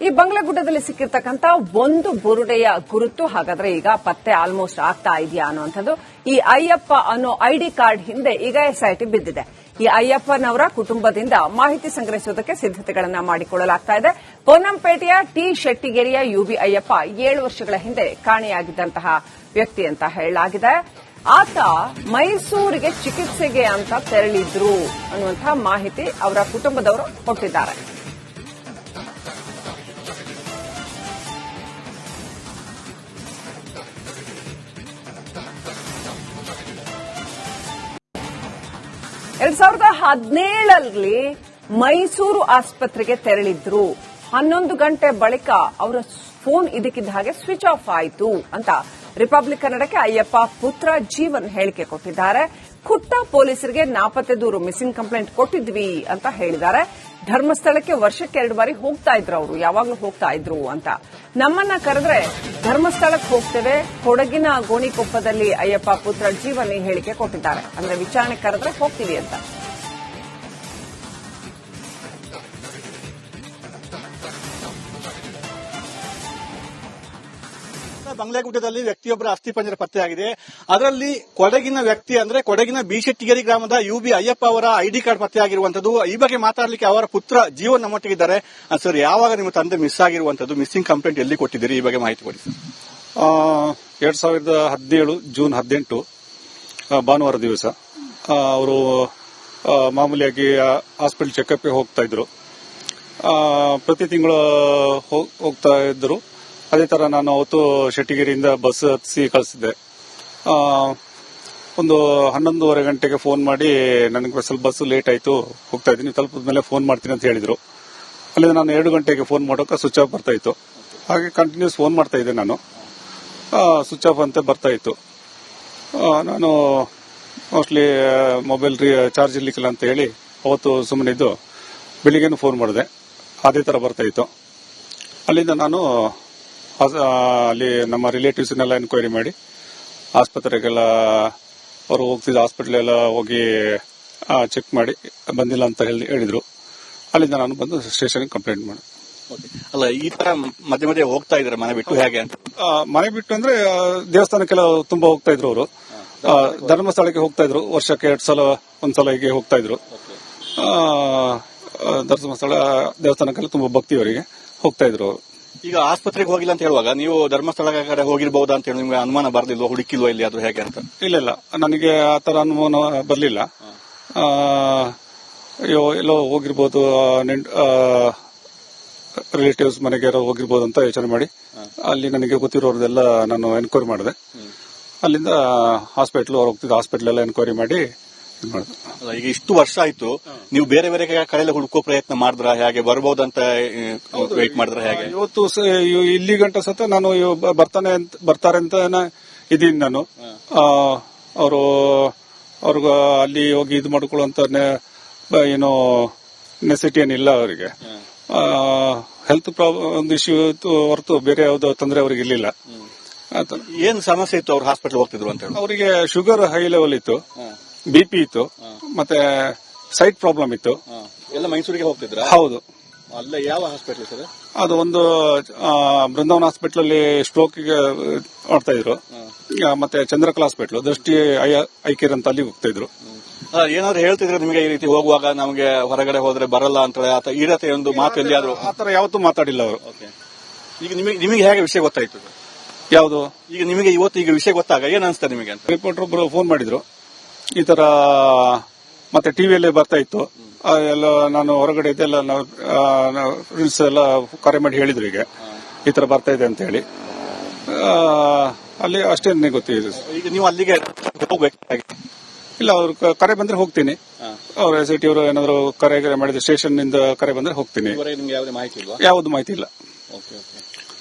ಈ ಬಂಗ್ಲೆಗುಡ್ಡದಲ್ಲಿ ಸಿಕ್ಕಿರ್ತಕ್ಕಂತ ಒಂದು ಬುರುಡೆಯ ಗುರುತು ಹಾಗಾದ್ರೆ ಈಗ ಪತ್ತೆ ಆಲ್ಮೋಸ್ಟ್ ಆಗ್ತಾ ಇದೆಯಾ ಅನ್ನುವಂಥದ್ದು. ಈ ಅಯ್ಯಪ್ಪ ಅನ್ನೋ ಐಡಿ ಕಾರ್ಡ್ ಹಿಂದೆ ಈಗ ಎಸ್ಐಟಿ ಬಿದ್ದಿದೆ. ಈ ಅಯ್ಯಪ್ಪನವರ ಕುಟುಂಬದಿಂದ ಮಾಹಿತಿ ಸಂಗ್ರಹಿಸುವುದಕ್ಕೆ ಸಿದ್ದತೆಗಳನ್ನ ಮಾಡಿಕೊಳ್ಳಲಾಗ್ತಾ ಇದೆ. ಪೊನ್ನಂಪೇಟೆಯ ಟಿ ಶೆಟ್ಟಿಗೆರೆಯ ಯುಬಿ ಅಯ್ಯಪ್ಪ 7 ವರ್ಷಗಳ ಹಿಂದೆ ಕಾಣೆಯಾಗಿದ್ದಂತಹ ವ್ಯಕ್ತಿ ಅಂತ ಹೇಳಲಾಗಿದೆ. ಆತ ಮೈಸೂರಿಗೆ ಚಿಕಿತ್ಸೆಗೆ ಅಂತ ತೆರಳಿದ್ರು ಅನ್ನುವಂತಹ ಮಾಹಿತಿ ಅವರ ಕುಟುಂಬದವರು ಕೊಟ್ಟಿದ್ದಾರೆ. 2017ರಲ್ಲಿ ಮೈಸೂರು ಆಸ್ಪತ್ರೆಗೆ ತೆರಳಿದ್ರು. 11 ಗಂಟೆ ಬಳಿಕ ಅವರ ಫೋನ್ ಇದಕ್ಕಿದ್ದ ಹಾಗೆ ಸ್ವಿಚ್ ಆಫ್ ಆಯಿತು ಅಂತ ರಿಪಬ್ಲಿಕ್ ಕನ್ನಡಕ್ಕೆ ಅಯ್ಯಪ್ಪ ಪುತ್ರ ಜೀವನ್ ಹೇಳಿಕೆ ಕೊಟ್ಟಿದ್ದಾರೆ. ಖುಟ್ಟ ಪೊಲೀಸರಿಗೆ ನಾಪತ್ತೆ ದೂರು ಮಿಸ್ಸಿಂಗ್ ಕಂಪ್ಲೇಂಟ್ ಕೊಟ್ಟಿದ್ವಿ ಅಂತ ಹೇಳಿದ್ದಾರೆ. ಧರ್ಮಸ್ಥಳಕ್ಕೆ ವರ್ಷಕ್ಕೆ 2 ಬಾರಿ ಹೋಗ್ತಾ ಇದ್ರು ಅವರು, ಯಾವಾಗಲೂ ಹೋಗ್ತಾ ಇದ್ರು ಅಂತ. ನಮ್ಮನ್ನ ಕರೆದ್ರೆ ಧರ್ಮಸ್ಥಳಕ್ಕೆ ಹೋಗ್ತೇವೆ, ಕೊಡಗಿನ ಗೋಣಿಕೊಪ್ಪದಲ್ಲಿ ಅಯ್ಯಪ್ಪ ಪುತ್ರ ಜೀವನ್ ಈ ಹೇಳಿಕೆ ಕೊಟ್ಟಿದ್ದಾರೆ. ಅಂದ್ರೆ ವಿಚಾರಣೆ ಕರೆದ್ರೆ ಹೋಗ್ತೀವಿ ಅಂತ. ಬಂಗ್ಲೆಗುಡ್ಡದಲ್ಲಿ ವ್ಯಕ್ತಿಯೊಬ್ಬರ ಅಸ್ಥಿಪಂಜರ ಪತ್ತೆಯಾಗಿದೆ. ಅದರಲ್ಲಿ ಕೊಡಗಿನ ವ್ಯಕ್ತಿ ಅಂದ್ರೆ ಕೊಡಗಿನ ಬಿ ಶೆಟ್ಟಿಗೆರೆ ಗ್ರಾಮದ ಯುಬಿ ಅಯ್ಯಪ್ಪ ಅವರ ಐಡಿ ಕಾರ್ಡ್ ಪತ್ತೆಯಾಗಿರುವಂತದ್ದು. ಈ ಬಗ್ಗೆ ಮಾತಾಡಲಿಕ್ಕೆ ಅವರ ಪುತ್ರ ಜೀವನ್ ನಮ್ಮೊಟ್ಟಿಗಿದ್ದಾರೆ. ಸರ್, ಯಾವಾಗ ನಿಮ್ಮ ತಂದೆ ಮಿಸ್ ಆಗಿರುವಂತದ್ದು, ಮಿಸ್ಸಿಂಗ್ ಕಂಪ್ಲೇಂಟ್ ಎಲ್ಲಿ ಕೊಟ್ಟಿದ್ದೀರಿ, ಈ ಬಗ್ಗೆ ಮಾಹಿತಿ ಕೊಡಿ ಸರ್. 2017 ಜೂನ್ 18 ಭಾನುವಾರ ದಿವಸ ಅವರು ಮಾಮೂಲಿಯಾಗಿ ಹಾಸ್ಪಿಟಲ್ ಚೆಕಪ್ಗೆ ಹೋಗ್ತಾ ಇದ್ರು. ಪ್ರತಿ ತಿಂಗಳು ಹೋಗ್ತಾ ಇದ್ರು. ಅದೇ ತರ ನಾನು ಅವತ್ತು ಶೆಟ್ಟಿಗೆರೆಯಿಂದ ಬಸ್ ಹತ್ತಿಸಿ ಕಳಿಸಿದ್ದೆ. ಒಂದು 11:30 ಗಂಟೆಗೆ ಫೋನ್ ಮಾಡಿ ನನಗೆ ಸ್ವಲ್ಪ ಬಸ್ ಲೇಟ್ ಆಯ್ತು, ಹೋಗ್ತಾ ಇದ್ದೀನಿ, ತಲುಪಿದ ಮೇಲೆ ಫೋನ್ ಮಾಡ್ತೀನಿ ಅಂತ ಹೇಳಿದ್ರು. ಅಲ್ಲಿಂದ ನಾನು 2 ಗಂಟೆಗೆ ಫೋನ್ ಮಾಡೋಕೆ ಸ್ವಿಚ್ ಆಫ್ ಬರ್ತಾ ಇತ್ತು. ಹಾಗೆ ಕಂಟಿನ್ಯೂಸ್ ಫೋನ್ ಮಾಡ್ತಾ ಇದ್ದೆ ನಾನು, ಸ್ವಿಚ್ ಆಫ್ ಅಂತ ಬರ್ತಾ ಇತ್ತು. ನಾನು ಮೋಸ್ಟ್ಲಿ ಮೊಬೈಲ್ ಚಾರ್ಜ್ ಇರ್ಲಿಕ್ಕಿಲ್ಲ ಅಂತ ಹೇಳಿ ಅವತ್ತು ಸುಮ್ಮನಿದ್ದು ಬೆಳಿಗ್ಗೆನೂ ಫೋನ್ ಮಾಡಿದೆ, ಅದೇ ತರ ಬರ್ತಾ ಇತ್ತು. ಅಲ್ಲಿಂದ ನಾನು ಅಲ್ಲಿ ನಮ್ಮ ರಿಲೇಟಿವ್ಸ್ನೆಲ್ಲ ಎನ್ಕ್ವೈರಿ ಮಾಡಿ ಆಸ್ಪತ್ರೆಗೆಲ್ಲ ಅವರು ಹೋಗ್ತಿದ್ದ ಹಾಸ್ಪಿಟಲ್ ಎಲ್ಲ ಹೋಗಿ ಚೆಕ್ ಮಾಡಿ ಬಂದಿಲ್ಲ ಅಂತ ಹೇಳಿದ್ರು. ಅಲ್ಲಿಂದ ನಾನು ಬಂದು ಸ್ಟೇಷನ್ಗೆ ಕಂಪ್ಲೇಂಟ್ ಮಾಡಿ. ಅಲ್ಲ, ಈ ತರ ಮಧ್ಯೆ ಮಧ್ಯೆ ಹೋಗ್ತಾ ಇದ್ರೆ ಮನೆ ಬಿಟ್ಟು ಹೇಗೆ ಅಂತ? ಮನೆ ಬಿಟ್ಟು ಅಂದ್ರೆ ದೇವಸ್ಥಾನಕ್ಕೆಲ್ಲ ತುಂಬಾ ಹೋಗ್ತಾ ಇದ್ರು ಅವರು. ಧರ್ಮಸ್ಥಳಕ್ಕೆ ಹೋಗ್ತಾ ಇದ್ರು, ವರ್ಷಕ್ಕೆ 2 ಸಲ ಒಂದ್ಸಲ ಹೀಗೆ ಹೋಗ್ತಾ ಇದ್ರು. ಧರ್ಮಸ್ಥಳ ದೇವಸ್ಥಾನಕ್ಕೆಲ್ಲ ತುಂಬಾ ಭಕ್ತಿ ಅವರಿಗೆ ಹೋಗ್ತಾ ಇದ್ರು ಅವರು. ಈಗ ಆಸ್ಪತ್ರೆಗೆ ಹೋಗಿಲ್ಲ ಅಂತ ಹೇಳುವಾಗ ನೀವು ಧರ್ಮಸ್ಥಳ ಕಡೆ ಹೋಗಿರಬಹುದಾ ಅಂತ ಹೇಳಿ ನಿಮ್ಗೆ ಅನುಮಾನ ಬರ್ಲಿಲ್ವಾ, ಹುಡುಕಿಲ್ವಾ ಇಲ್ಲಿ ಅದು ಹೇಗೆ ಅಂತ? ಇಲ್ಲ, ನನಗೆ ಆ ತರ ಅನುಮಾನ ಬರ್ಲಿಲ್ಲ. ಎಲ್ಲೋ ಹೋಗಿರ್ಬೋದು, ರಿಲೇಟಿವ್ಸ್ ಮನೆಗೆ ಹೋಗಿರ್ಬೋದು ಅಂತ ಯೋಚನೆ ಮಾಡಿ ಅಲ್ಲಿ ನನಗೆ ಗೊತ್ತಿರೋರ್ದೆಲ್ಲ ನಾನು ಎನ್ಕ್ವೈರಿ ಮಾಡಿದೆ. ಅಲ್ಲಿಂದ ಹಾಸ್ಪಿಟಲ್ ಅವ್ರು ಹೋಗ್ತಿದ್ದ ಹಾಸ್ಪಿಟಲ್ ಎಲ್ಲ ಎನ್ಕ್ವೈರಿ ಮಾಡಿ ಮಾಡಿದೆ. ಈಗ ಇಷ್ಟು ವರ್ಷ ಆಯ್ತು, ನೀವು ಬೇರೆ ಬೇರೆ ಕಡೆ ಹುಡುಕೋ ಪ್ರಯತ್ನ ಮಾಡಿದ್ರ, ಹೇಗೆ ಬರ್ಬೋದಂತ ವೇಟ್ ಮಾಡಿದ್ರ ಹೇಗೆ? ಇವತ್ತು ಇಲ್ಲಿ ಗಂಟ ಸತ ನಾನು ಬರ್ತಾರೆ ಅಂತ ಇದೀನಿ ನಾನು. ಅವ್ರಿಗ ಅಲ್ಲಿ ಹೋಗಿ ಇದು ಮಾಡ್ಕೊಳ್ಳುವಂತ ಏನೋ ನೆಸಿಟಿ ಏನಿಲ್ಲ ಅವರಿಗೆ. ಹೆಲ್ತ್ ಪ್ರಾಬ್ಲಮ್ ಒಂದು ಇಶ್ಯೂ ಹೊರತು ಬೇರೆ ಯಾವ್ದು ತೊಂದರೆ ಅವ್ರಿಗೆ ಇರ್ಲಿಲ್ಲ. ಏನ್ ಸಮಸ್ಯೆ ಇತ್ತು ಅವ್ರು ಹಾಸ್ಪಿಟಲ್ ಹೋಗ್ತಿದ್ರು ಅಂತ ಹೇಳಿ? ಅವರಿಗೆ ಶುಗರ್ ಹೈ ಲೆವೆಲ್ ಇತ್ತು, ಬಿಪಿ ಇತ್ತು, ಮತ್ತೆ ಸೈಟ್ ಪ್ರಾಬ್ಲಮ್ ಇತ್ತು. ಎಲ್ಲ ಮೈಸೂರಿಗೆ ಹೋಗ್ತಿದ್ರ? ಹೌದು. ಅಲ್ಲ, ಯಾವ ಹಾಸ್ಪಿಟಲ್ ಸರ್ ಅದು? ಒಂದು ಬೃಂದಾವನ್ ಹಾಸ್ಪಿಟಲ್ ಅಲ್ಲಿ ಸ್ಟ್ರೋಕ್ ಗೆ ಮಾಡ್ತಾ ಇದ್ರು. ಮತ್ತೆ ಚಂದ್ರಕಲಾ ಹಾಸ್ಪಿಟಲ್ ದೃಷ್ಟಿ ಐ ಕೇರ್ ಅಂತ ಅಲ್ಲಿ ಹೋಗ್ತಾ ಇದ್ರು. ಏನಾದ್ರು ಹೇಳ್ತಿದ್ರೆ ನಿಮಗೆ ಈ ರೀತಿ ಹೋಗುವಾಗ ನಮಗೆ ಹೊರಗಡೆ ಹೋದ್ರೆ ಬರಲ್ಲ ಅಂತ ಈ ರೀತಿ ಒಂದು ಮಾತು ಎಲ್ಲಿಯಾದ್ರು? ಆತರ ಯಾವತ್ತೂ ಮಾತಾಡಿಲ್ಲ ಅವರು. ಈಗ ನಿಮಗೆ ಹೇಗೆ ವಿಷಯ ಗೊತ್ತಾಯ್ತು? ಯಾವುದು? ಈಗ ನಿಮಗೆ ಇವತ್ತು ಈಗ ವಿಷಯ ಗೊತ್ತಾಗ ಏನ್ ಅನ್ಸ್ತಾ ನಿಮಗೆ ಅಂತ? ರಿಪೋರ್ಟರ್ ಒಬ್ರು ಫೋನ್ ಮಾಡಿದ್ರು, ಈ ತರ ಮತ್ತೆ ಟಿವಿಯಲ್ಲಿ ಬರ್ತಾ ಇತ್ತು ಎಲ್ಲ. ನಾನು ಹೊರಗಡೆ ಇದೆಲ್ಲ ಫ್ರೆಂಡ್ಸ್ ಎಲ್ಲ ಕರೆ ಮಾಡಿ ಹೇಳಿದ್ರು, ಈಗ ಈ ತರ ಬರ್ತಾ ಇದೆ ಅಂತ ಹೇಳಿ. ಅಲ್ಲಿ ಅಷ್ಟೇ ಗೊತ್ತಿದೆ. ಈಗ ನೀವು ಅಲ್ಲಿಗೆ ಹೋಗ್ಬೇಕು? ಇಲ್ಲ, ಅವ್ರು ಕರೆ ಬಂದ್ರೆ ಹೋಗ್ತೀನಿ. ಅವ್ರ ಎಸ್ಐಟಿ ಅವರು ಏನಾದ್ರು ಕರೆ ಮಾಡಿದ್ರೆ ಸ್ಟೇಷನ್ ನಿಂದ ಕರೆ ಬಂದ್ರೆ ಹೋಗ್ತೀನಿ. ಯಾವ್ದು ಮಾಹಿತಿ ಇಲ್ಲ.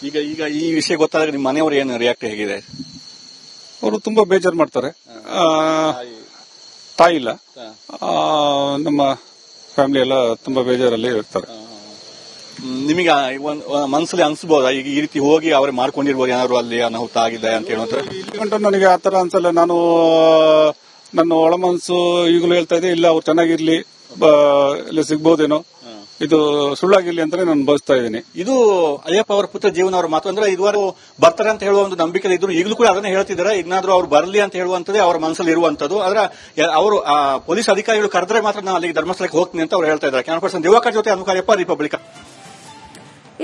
ಈಗ ಈ ವಿಷಯ ಗೊತ್ತಾದ್ರೆ ನಿಮ್ಮ ಮನೆಯವರು ಏನು ರಿಯಾಕ್ಟ್ ಹೇಗಿದೆ? ಅವರು ತುಂಬಾ ಬೇಜಾರು ಮಾಡ್ತಾರೆ. ತಾಯಿ ಇಲ್ಲ, ನಮ್ಮ ಫ್ಯಾಮಿಲಿ ಎಲ್ಲ ತುಂಬಾ ಬೇಜಾರಲ್ಲಿ ಇರ್ತಾರೆ. ನಿಮಗೆ ಮನಸ್ಸಲ್ಲಿ ಅನ್ಸಬಹುದಾ ಈಗ ಈ ರೀತಿ ಹೋಗಿ ಅವರೇ ಮಾಡ್ಕೊಂಡಿರ್ಬೋದು, ಏನಾದ್ರು ಅಲ್ಲಿ ಅನಾಹುತ ಆಗಿದೆ ಅಂತ ಹೇಳುವಂತ? ಇಲ್ಲಿ ಗಂಟ ನನಗೆ ಆತರ ಅನ್ಸಲ್ಲ. ನಾನು ನನ್ನ ಒಳ ಮನಸ್ಸು ಈಗಲೂ ಹೇಳ್ತಾ ಇದೆ, ಇಲ್ಲ ಅವ್ರು ಚೆನ್ನಾಗಿರ್ಲಿ, ಇಲ್ಲ ಸಿಗ್ಬೋದೇನೋ, ಇದು ಸುಳ್ಳಾಗಿರ್ಲಿ ಅಂತಾನೆ ನಾನು ಬಯಸ್ತಾ ಇದ್ದೀನಿ. ಇದು ಅಯ್ಯಪ್ಪ ಅವರ ಪುತ್ರ ಜೀವನ್ ಅವರ ಮಾತು. ಅಂದ್ರೆ ಇದುವರೆಗೂ ಬರ್ತಾರೆ ಅಂತ ಹೇಳುವ ಒಂದು ನಂಬಿಕೆ ಇದ್ರು, ಈಗಲೂ ಕೂಡ ಅದನ್ನೇ ಹೇಳ್ತಿದ್ದಾರೆ. ಇನ್ನಾದ್ರೂ ಅವ್ರು ಬರಲಿ ಅಂತ ಹೇಳುವಂತದ್ದೇ ಅವರ ಮನಸ್ಸಲ್ಲಿ ಇರುವಂತದ್ದು. ಆದ್ರೆ ಅವರು ಪೊಲೀಸ್ ಅಧಿಕಾರಿಗಳು ಕರೆದ್ರೆ ಮಾತ್ರ ನಾನು ಅಲ್ಲಿಗೆ ಧರ್ಮಸ್ಥಳಕ್ಕೆ ಹೋಗ್ತೀನಿ ಅಂತ ಅವ್ರು ಹೇಳ್ತಾ ಇದ್ದಾರೆ. ಕ್ಯಾಮರಾ ಪರ್ಸನ್ ದಿವಾಕರ್ ಜೊತೆ ಅನುಕಾರ್ಯಪ್ಪ, ರಿಪಬ್ಲಿಕ್.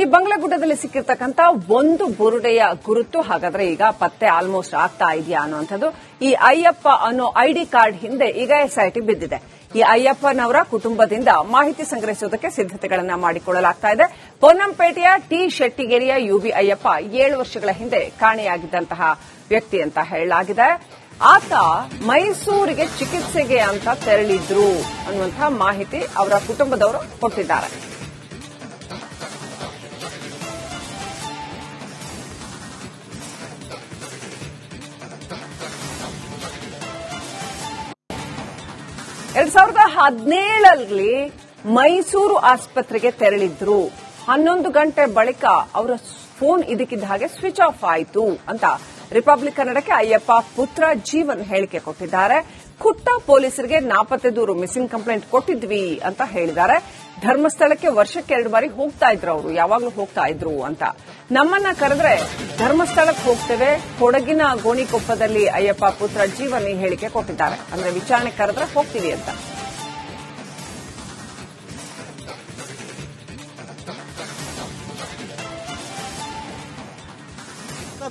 ಈ ಬಂಗ್ಲಾಗುಡ್ಡದಲ್ಲಿ ಸಿಕ್ಕಿರ್ತಕ್ಕಂತ ಒಂದು ಬುರುಡೆಯ ಗುರುತು ಹಾಗಾದ್ರೆ ಈಗ ಪತ್ತೆ ಆಲ್ಮೋಸ್ಟ್ ಆಗ್ತಾ ಇದೆಯಾ ಅನ್ನುವಂಥದ್ದು. ಈ ಅಯ್ಯಪ್ಪ ಅನ್ನೋ ಐಡಿ ಕಾರ್ಡ್ ಹಿಂದೆ ಈಗ ಎಸ್ಐಟಿ ಬಿದ್ದಿದೆ. ಈ ಅಯ್ಯಪ್ಪನವರ ಕುಟುಂಬದಿಂದ ಮಾಹಿತಿ ಸಂಗ್ರಹಿಸುವುದಕ್ಕೆ ಸಿದ್ದತೆಗಳನ್ನ ಮಾಡಿಕೊಳ್ಳಲಾಗ್ತಾ ಇದೆ. ಪೊನ್ನಂಪೇಟೆಯ ಟಿ ಶೆಟ್ಟಿಗೇರಿಯ ಯುಬಿ ಅಯ್ಯಪ್ಪ 7 ವರ್ಷಗಳ ಹಿಂದೆ ಕಾಣೆಯಾಗಿದ್ದಂತಹ ವ್ಯಕ್ತಿ ಅಂತ ಹೇಳಲಾಗಿದೆ. ಆತ ಮೈಸೂರಿಗೆ ಚಿಕಿತ್ಸೆಗೆ ಅಂತ ತೆರಳಿದ್ರು ಅನ್ನುವಂತಹ ಮಾಹಿತಿ ಅವರ ಕುಟುಂಬದವರು ಕೊಟ್ಟಿದ್ದಾರೆ. 2017ರಲ್ಲಿ ಮೈಸೂರು ಆಸ್ಪತ್ರೆಗೆ ತೆರಳಿದ್ರು. 11 ಗಂಟೆ ಬಳಿಕ ಅವರ ಫೋನ್ ಇದಕ್ಕಿದ್ದ ಹಾಗೆ ಸ್ವಿಚ್ ಆಫ್ ಆಯಿತು ಅಂತ ರಿಪಬ್ಲಿಕ್ ಕನ್ನಡಕ್ಕೆ ಅಯ್ಯಪ್ಪ ಪುತ್ರ ಜೀವನ್ ಹೇಳಿಕೆ ಕೊಟ್ಟಿದ್ದಾರೆ. ಖುಟ್ಟ ಪೊಲೀಸರಿಗೆ ನಾಪತ್ತೆ ದೂರು ಮಿಸ್ಸಿಂಗ್ ಕಂಪ್ಲೇಂಟ್ ಕೊಟ್ಟಿದ್ವಿ ಅಂತ ಹೇಳಿದ್ದಾರೆ. ಧರ್ಮಸ್ಥಳಕ್ಕೆ ವರ್ಷಕ್ಕೆ 2 ಬಾರಿ ಹೋಗ್ತಾ ಇದ್ರು, ಅವರು ಯಾವಾಗಲೂ ಹೋಗ್ತಾ ಇದ್ರು ಅಂತ. ನಮ್ಮನ್ನ ಕರೆದ್ರೆ ಧರ್ಮಸ್ಥಳಕ್ಕೆ ಹೋಗ್ತೇವೆ, ಕೊಡಗಿನ ಗೋಣಿಕೊಪ್ಪದಲ್ಲಿ ಅಯ್ಯಪ್ಪ ಪುತ್ರ ಜೀವನ್ ಈ ಹೇಳಿಕೆ ಕೊಟ್ಟಿದ್ದಾರೆ. ಅಂದ್ರೆ ವಿಚಾರಣೆ ಕರೆದ್ರೆ ಹೋಗ್ತೀವಿ ಅಂತ.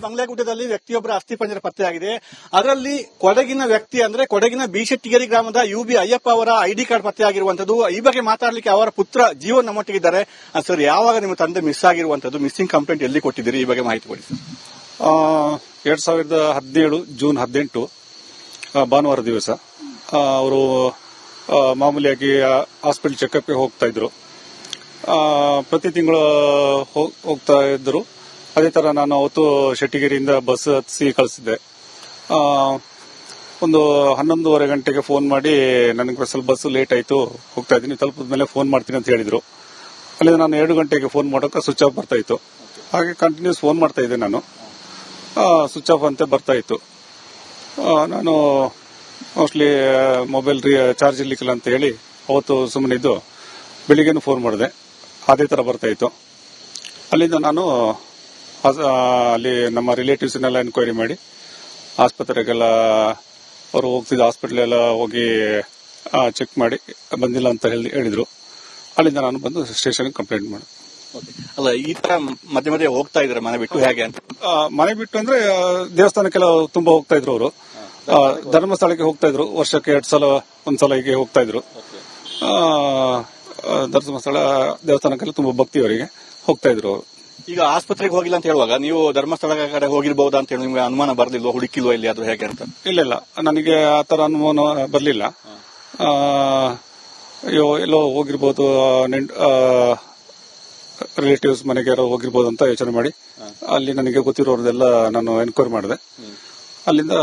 ಬಂಗ್ಲಾಗುಡ್ಡದಲ್ಲಿ ವ್ಯಕ್ತಿಯೊಬ್ಬರ ಅಸ್ಥಿಪಂಜರ ಪತ್ತೆಯಾಗಿದೆ. ಅದರಲ್ಲಿ ಕೊಡಗಿನ ವ್ಯಕ್ತಿ ಅಂದ್ರೆ ಕೊಡಗಿನ ಬಿಶೆಟ್ಟಿಗೇರಿ ಗ್ರಾಮದ ಯುಬಿ ಅಯ್ಯಪ್ಪ ಅವರ ಐಡಿ ಕಾರ್ಡ್ ಪತ್ತೆಯಾಗಿರುವಂತದ್ದು. ಈ ಬಗ್ಗೆ ಮಾತಾಡಲಿಕ್ಕೆ ಅವರ ಪುತ್ರ ಜೀವನ್ ನಮ್ಮೊಟ್ಟಿಗಿದ್ದಾರೆ. ಸರ್, ಯಾವಾಗ ನಿಮ್ಮ ತಂದೆ ಮಿಸ್ ಆಗಿರುವಂತದ್ದು, ಮಿಸ್ಸಿಂಗ್ ಕಂಪ್ಲೇಂಟ್ ಎಲ್ಲಿ ಕೊಟ್ಟಿದ್ದೀರಿ, ಈ ಬಗ್ಗೆ ಮಾಹಿತಿ ಕೊಡಿ ಸರ್. 2017 ಜೂನ್ 18 ಭಾನುವಾರ ದಿವಸ ಅವರು ಮಾಮೂಲಿಯಾಗಿ ಹಾಸ್ಪಿಟಲ್ ಚೆಕಪ್ಗೆ ಹೋಗ್ತಾ ಇದ್ರು. ಪ್ರತಿ ತಿಂಗಳು ಹೋಗ್ತಾ ಇದ್ರು. ಅದೇ ತರ ನಾನು ಅವತ್ತು ಶೆಟ್ಟಿಗೇರಿಯಿಂದ ಬಸ್ ಹತ್ತಿಸಿ ಕಳಿಸಿದ್ದೆ. ಒಂದು 11:30 ಗಂಟೆಗೆ ಫೋನ್ ಮಾಡಿ ನನಗೆ ಸ್ವಲ್ಪ ಬಸ್ ಲೇಟ್ ಆಯ್ತು, ಹೋಗ್ತಾ ಇದ್ದೀನಿ, ತಲುಪಿದ ಮೇಲೆ ಫೋನ್ ಮಾಡ್ತೀನಿ ಅಂತ ಹೇಳಿದ್ರು. ಅಲ್ಲಿ ನಾನು 2 ಗಂಟೆಗೆ ಫೋನ್ ಮಾಡೋಕೆ ಸ್ವಿಚ್ ಆಫ್ ಬರ್ತಾ ಇತ್ತು. ಹಾಗೆ ಕಂಟಿನ್ಯೂಸ್ ಫೋನ್ ಮಾಡ್ತಾ ಇದ್ದೆ ನಾನು, ಸ್ವಿಚ್ ಆಫ್ ಅಂತ ಬರ್ತಾ ಇತ್ತು. ನಾನು ಮೋಸ್ಟ್ಲಿ ಮೊಬೈಲ್ ಚಾರ್ಜ್ ಇರ್ಲಿಕ್ಕಿಲ್ಲ ಅಂತ ಹೇಳಿ ಅವತ್ತು ಸುಮ್ಮನಿದ್ದು ಬೆಳಿಗ್ಗೆನೂ ಫೋನ್ ಮಾಡಿದೆ, ಅದೇ ತರ ಬರ್ತಾ ಇತ್ತು. ಅಲ್ಲಿಂದ ನಾನು ಅಲ್ಲಿ ನಮ್ಮ ರಿಲೇಟಿವ್ಸ್ನೆಲ್ಲ ಎನ್ಕ್ವೈರಿ ಮಾಡಿ ಆಸ್ಪತ್ರೆಗೆಲ್ಲ ಅವರು ಹೋಗ್ತಿದ್ದ ಹಾಸ್ಪಿಟಲ್ ಎಲ್ಲ ಹೋಗಿ ಚೆಕ್ ಮಾಡಿ ಬಂದಿಲ್ಲ ಅಂತ ಹೇಳಿದ್ರು. ಅಲ್ಲಿಂದ ನಾನು ಬಂದು ಸ್ಟೇಷನ್ ಕಂಪ್ಲೇಂಟ್ ಮಾಡಿದೆ. ಅಲ್ಲ, ಈ ತರ ಮಧ್ಯೆ ಮಧ್ಯೆ ಹೋಗ್ತಾ ಇದ್ರೆ ಮನೆ ಬಿಟ್ಟು ಹೇಗೆ ಅಂತ? ಮನೆ ಬಿಟ್ಟು ಅಂದ್ರೆ ದೇವಸ್ಥಾನಕ್ಕೆಲ್ಲ ತುಂಬಾ ಹೋಗ್ತಾ ಇದ್ರು ಅವರು. ಧರ್ಮಸ್ಥಳಕ್ಕೆ ಹೋಗ್ತಾ ಇದ್ರು, ವರ್ಷಕ್ಕೆ 2 ಸಲ 1 ಸಲ ಹೀಗೆ ಹೋಗ್ತಾ ಇದ್ರು. ಧರ್ಮಸ್ಥಳ ದೇವಸ್ಥಾನಕ್ಕೆಲ್ಲ ತುಂಬಾ ಭಕ್ತಿ ಅವರಿಗೆ ಹೋಗ್ತಾ ಇದ್ರು ಅವರು. ಈಗ ಆಸ್ಪತ್ರೆಗೆ ಹೋಗಿಲ್ಲ ಅಂತ ಹೇಳುವಾಗ ನೀವು ಧರ್ಮಸ್ಥಳ ಕಡೆ ಹೋಗಿರಬಹುದಾ ಅಂತ ಹೇಳಿ ನಿಮ್ಗೆ ಅನುಮಾನ ಬರಲಿಲ್ವಾ, ಹುಡುಕಿಲ್ವಾ ಇಲ್ಲಿ ಆದ್ರೂ ಹೇಗೆ ಅಂತ? ಇಲ್ಲ, ನನಗೆ ಆ ತರ ಅನುಮಾನ ಬರಲಿಲ್ಲ. ಎಲ್ಲೋ ಹೋಗಿರ್ಬೋದು, ರಿಲೇಟಿವ್ಸ್ ಮನೆಗೆ ಯಾರೋ ಹೋಗಿರ್ಬೋದು ಅಂತ ಯೋಚನೆ ಮಾಡಿ ಅಲ್ಲಿ ನನಗೆ ಗೊತ್ತಿರೋರ್ದೆಲ್ಲ ನಾನು ಎನ್ಕ್ವೈರಿ ಮಾಡಿದೆ. ಅಲ್ಲಿಂದ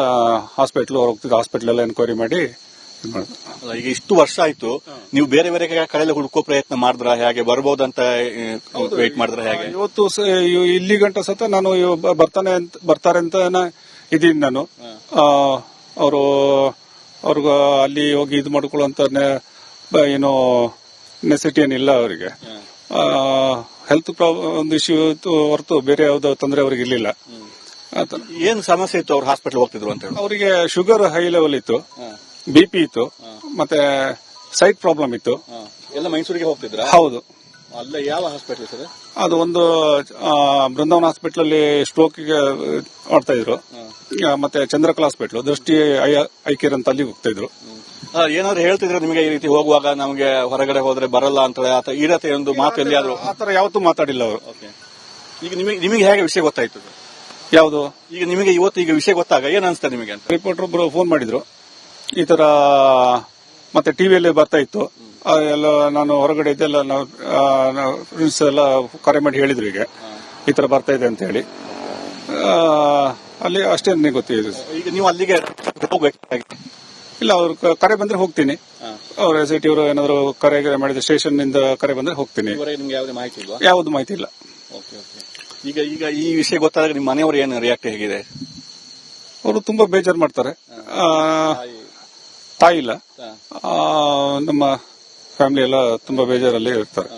ಹಾಸ್ಪಿಟಲ್ ಹೋಗ್ತಿದ್ದ ಹಾಸ್ಪಿಟಲ್ ಎಲ್ಲ ಎನ್ಕ್ವೈರಿ ಮಾಡಿ ಅಲ್ಲ, ಈಗ ಇಷ್ಟು ವರ್ಷ ಆಯ್ತು, ನೀವು ಬೇರೆ ಬೇರೆ ಕಡೆ ಹುಡುಕೋ ಪ್ರಯತ್ನ ಮಾಡಿದ್ರ, ಹೇಗೆ ಬರ್ಬೋದಂತ ವೇಟ್ ಮಾಡಿದ್ರ ಹೇಗೆ? ಇವತ್ತು ಇಲ್ಲಿ ಗಂಟ ಸತ ನಾನು ಬರ್ತಾರೆ ಅಂತ ಇದೀನಿ ನಾನು. ಅವ್ರಿಗ ಅಲ್ಲಿ ಹೋಗಿ ಇದು ಮಾಡ್ಕೊಳ್ಳುವಂತ ಏನೋ ನೆಸಿಟಿ ಏನಿಲ್ಲ ಅವರಿಗೆ. ಹೆಲ್ತ್ ಪ್ರಾಬ್ಲಮ್ ಒಂದು ಇಶ್ಯೂ ಹೊರತು ಬೇರೆ ಯಾವ್ದು ತೊಂದರೆ ಅವ್ರಿಗೆ ಇರ್ಲಿಲ್ಲ. ಏನ್ ಸಮಸ್ಯೆ ಇತ್ತು ಅವ್ರು ಹಾಸ್ಪಿಟಲ್ ಹೋಗ್ತಿದ್ರು ಅಂತ ಹೇಳಿ? ಅವರಿಗೆ ಶುಗರ್ ಹೈ ಲೆವೆಲ್ ಇತ್ತು, BP ಇತ್ತು, ಮತ್ತೆ ಸೈಟ್ ಪ್ರಾಬ್ಲಮ್ ಇತ್ತು. ಎಲ್ಲ ಮೈಸೂರಿಗೆ ಹೋಗ್ತಿದ್ರ? ಹೌದು. ಅಲ್ಲ, ಯಾವ ಹಾಸ್ಪಿಟಲ್ ಸರ್ ಅದು? ಒಂದು ಬೃಂದಾವನ್ ಹಾಸ್ಪಿಟಲ್ ಅಲ್ಲಿ ಸ್ಟ್ರೋಕ್ ಗೆ ಮಾಡ್ತಾ ಇದ್ರು. ಮತ್ತೆ ಚಂದ್ರಕಲಾ ಹಾಸ್ಪಿಟಲ್ ದೃಷ್ಟಿ ಐ ಕೇರ್ ಅಂತ ಅಲ್ಲಿ ಹೋಗ್ತಾ ಇದ್ರು. ಏನಾದ್ರು ಹೇಳ್ತಿದ್ರೆ ನಿಮಗೆ ಈ ರೀತಿ ಹೋಗುವಾಗ ನಮಗೆ ಹೊರಗಡೆ ಹೋದ್ರೆ ಬರಲ್ಲ ಅಂತ ಈ ರೀತಿ ಒಂದು ಮಾತು ಎಲ್ಲಿಯಾದ್ರು? ಆತರ ಯಾವತ್ತೂ ಮಾತಾಡಿಲ್ಲ ಅವರು. ಈಗ ನಿಮಗೆ ಹೇಗೆ ವಿಷಯ ಗೊತ್ತಾಯ್ತು? ಯಾವುದು? ಈಗ ನಿಮಗೆ ಇವತ್ತು ಈಗ ವಿಷಯ ಗೊತ್ತಾಗ ಏನ್ ಅನ್ಸ್ತಾ ನಿಮಗೆ ಅಂತ? ರಿಪೋರ್ಟರ್ ಒಬ್ರು ಫೋನ್ ಮಾಡಿದ್ರು, ಈ ತರ ಮತ್ತೆ ಟಿವಿಯಲ್ಲಿ ಬರ್ತಾ ಇತ್ತು ಎಲ್ಲ. ನಾನು ಹೊರಗಡೆ ಇದ್ದೆಲ್ಲ ಫ್ರೆಂಡ್ಸ್ ಎಲ್ಲ ಕರೆ ಮಾಡಿ ಹೇಳಿದ್ರು ಈಗ ಈ ತರ ಬರ್ತಾ ಇದೆ ಅಂತ ಹೇಳಿ. ಅಲ್ಲಿ ಅಷ್ಟೇ ನನಗೆ ಗೊತ್ತಿದೆ. ಈಗ ನೀವು ಅಲ್ಲಿಗೆ ಹೋಗ್ಬೇಕಾಗಿ? ಇಲ್ಲ, ಅವ್ರು ಕರೆ ಬಂದ್ರೆ ಹೋಗ್ತೀನಿ. ಅವ್ರ SIT ಅವರು ಏನಾದ್ರು ಕರೆ ಮಾಡಿದ ಸ್ಟೇಷನ್ ನಿಂದ ಕರೆ ಬಂದ್ರೆ ಹೋಗ್ತೀನಿ. ಯಾವ್ದು ಮಾಹಿತಿ ಇಲ್ಲ. ಈಗ ಈಗ ಈ ವಿಷಯ ಗೊತ್ತಾದ್ರೆ ನಿಮ್ಮ ಮನೆಯವರು ಏನು ರಿಯಾಕ್ಟ್ ಹೇಗಿದೆ? ಅವರು ತುಂಬಾ ಬೇಜಾರು ಮಾಡ್ತಾರೆ. ತಾಯಿ ಇಲ್ಲ, ನಮ್ಮ ಫ್ಯಾಮಿಲಿ ಎಲ್ಲ ತುಂಬಾ ಬೇಜಾರಲ್ಲಿ ಇರ್ತಾರೆ.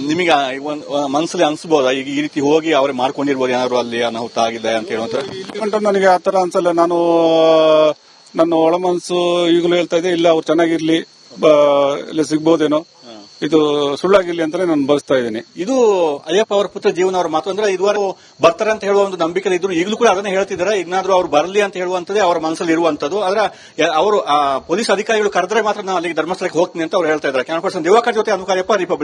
ನಿಮಗೆ ಮನಸ್ಸಲ್ಲಿ ಅನ್ಸ್ಬೋದಾ ಈಗ ಈ ರೀತಿ ಹೋಗಿ ಅವ್ರೆ ಮಾಡ್ಕೊಂಡಿರ್ಬೋದು ಏನಾದ್ರು ಅಲ್ಲಿ ಅನಾಹುತ ಆಗಿದೆ ಅಂತ ಹೇಳುವಂತ? ಇಲ್ಲಿ ಗಂಟ ನನಗೆ ಆತರ ಅನ್ಸಲ್ಲ. ನಾನು ನನ್ನ ಒಳ ಮನಸ್ಸು ಈಗಲೂ ಹೇಳ್ತಾ ಇದೆ, ಇಲ್ಲ ಅವ್ರು ಚೆನ್ನಾಗಿರ್ಲಿ, ಇಲ್ಲ ಸಿಗ್ಬೋದೇನೋ, ಇದು ಸುಳ್ಳಾಗಿರ್ಲಿ ಅಂತಾನೆ ನಾನು ಬಯಸ್ತಾ ಇದ್ದೀನಿ. ಇದು ಅಯ್ಯಪ್ಪ ಅವರ ಪುತ್ರ ಜೀವನ ಅವರ ಮಾತು. ಅಂದ್ರೆ ಇದುವರೆಗೂ ಬರ್ತಾರೆ ಅಂತ ಹೇಳುವ ಒಂದು ನಂಬಿಕೆ ಇದ್ರು, ಈಗಲೂ ಕೂಡ ಅದನ್ನೇ ಹೇಳ್ತಿದ್ದಾರೆ. ಇನ್ನಾದ್ರೂ ಅವ್ರು ಬರಲಿ ಅಂತ ಹೇಳುವಂತದ್ದೇ ಅವರ ಮನಸ್ಸಲ್ಲಿ ಇರುವಂತದ್ದು. ಆದ್ರೆ ಅವರು ಪೊಲೀಸ್ ಅಧಿಕಾರಿಗಳು ಕರೆದ್ರೆ ಮಾತ್ರ ನಾನು ಅಲ್ಲಿಗೆ ಧರ್ಮಸ್ಥಳಕ್ಕೆ ಹೋಗ್ತೀನಿ ಅಂತ ಅವ್ರು ಹೇಳ್ತಾ ಇದ್ದಾರೆ. ಕ್ಯಾಮರಾ ಪರ್ಸನ್ ದಿವಾಕರ್ ಜೊತೆ ಅನುಕಾರ್ಯಪ್ಪ, ರಿಪಬ್ಲಿಕ್.